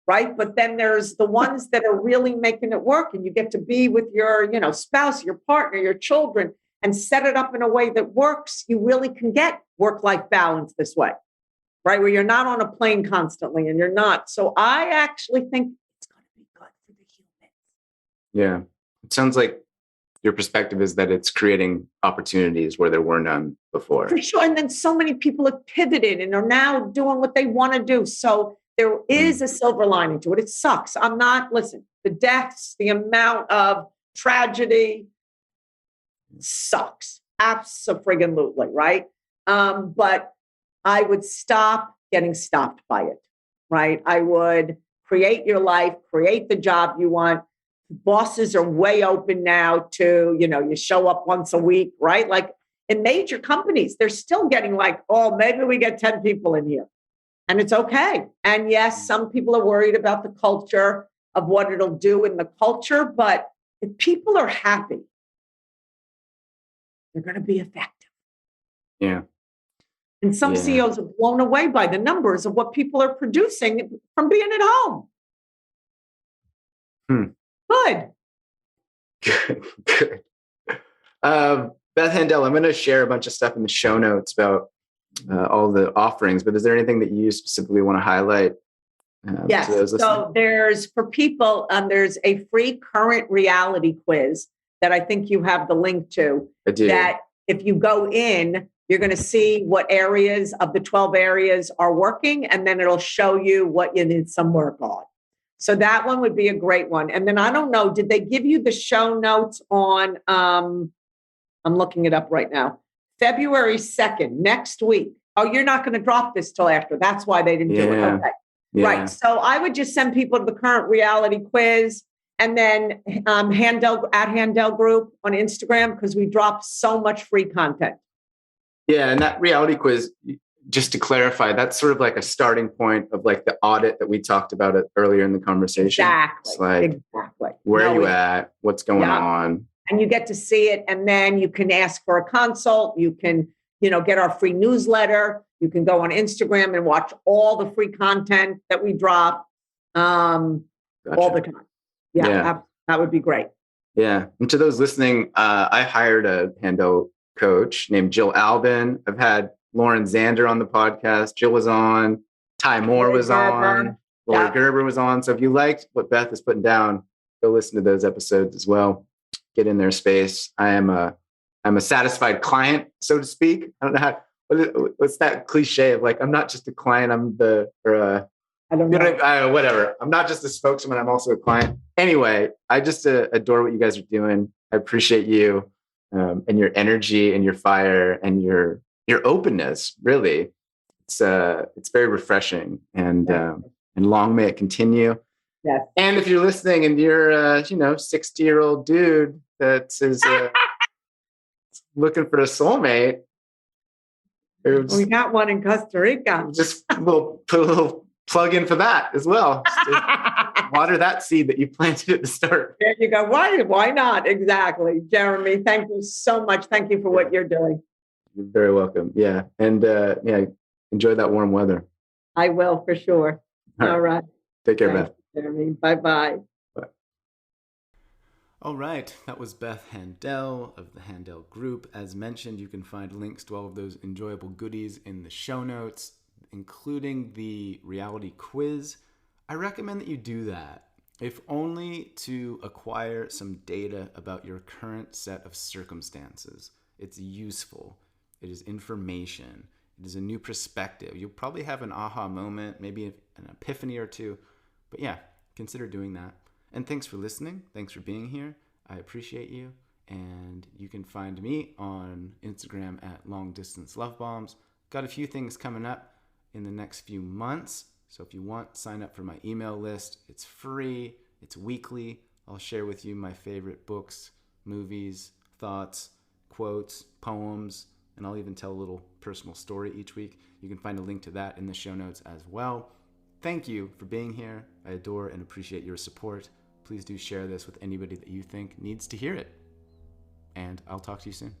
Right. But then there's the ones that are really making it work. And you get to be with your, spouse, your partner, your children, and set it up in a way that works. You really can get work-life balance this way. Right. Where you're not on a plane constantly and you're not. So I actually think it's going to be good for the humans. Yeah. It sounds like your perspective is that it's creating opportunities where there were none before. For sure. And then so many people have pivoted and are now doing what they want to do. So there is a silver lining to it. It sucks. The deaths, the amount of tragedy sucks. Absolutely. Right. But I would stop getting stopped by it. Right. I would create your life, create the job you want. Bosses are way open now to, you show up once a week, right? Like, in major companies, they're still getting like, oh, maybe we get 10 people in here. And it's okay. And yes, some people are worried about the culture of what it'll do in the culture, but if people are happy, they're going to be effective. Yeah. And some CEOs are blown away by the numbers of what people are producing from being at home. Good. Good. Beth Handel, I'm going to share a bunch of stuff in the show notes about all the offerings, but is there anything that you specifically want to highlight? Yes. So there's, for people, there's a free current reality quiz that I think you have the link to. I do. That if you go in, you're going to see what areas of the 12 areas are working, and then it'll show you what you need some work on. So that one would be a great one. And then I don't know, did they give you the show notes on, I'm looking it up right now, February 2nd, next week. Oh, you're not going to drop this till after. That's why they didn't do it. Okay. Yeah. Right. So I would just send people to the current reality quiz, and then Handel at Handel Group on Instagram, because we drop so much free content. Yeah. And that reality quiz, just to clarify, that's sort of like a starting point of like the audit that we talked about earlier in the conversation. Exactly. It's like, where are you at? What's going on? And you get to see it. And then you can ask for a consult. You can, get our free newsletter. You can go on Instagram and watch all the free content that we drop all the time. Yeah. That would be great. Yeah. And to those listening, I hired a Handel coach named Jill Albin. I've had Lauren Zander on the podcast. Jill was on. Ty Moore was on. Lori Gerber was on. So if you liked what Beth is putting down, go listen to those episodes as well. Get in their space. I'm a satisfied client, so to speak. I don't know what's that cliche of like, I'm not just a client, I'm I don't know. Whatever. I'm not just a spokesman, I'm also a client. Anyway, I just adore what you guys are doing. I appreciate you and your energy and your fire and your openness. Really, it's very refreshing, and long may it continue. Yes. And if you're listening and you're 60-year-old dude that is looking for a soulmate, we got one in Costa Rica. We'll put a little plug in for that as well. Water that seed that you planted at the start. There you go. Why not? Exactly. Jeremy, thank you so much. Thank you for what you're doing. You're very welcome. Yeah. And enjoy that warm weather. I will, for sure. All right. Take care, Beth. Jeremy. Bye-bye. Bye. All right, that was Beth Handel of the Handel Group. As mentioned, you can find links to all of those enjoyable goodies in the show notes, including the reality quiz. I recommend that you do that, if only to acquire some data about your current set of circumstances. It's useful. It is information. It is a new perspective. You'll probably have an aha moment, maybe an epiphany or two. But yeah, consider doing that. And thanks for listening. Thanks for being here. I appreciate you. And you can find me on Instagram at Long Distance Love Bombs. Got a few things coming up in the next few months. So if you want, sign up for my email list. It's free. It's weekly. I'll share with you my favorite books, movies, thoughts, quotes, poems, and I'll even tell a little personal story each week. You can find a link to that in the show notes as well. Thank you for being here. I adore and appreciate your support. Please do share this with anybody that you think needs to hear it. And I'll talk to you soon.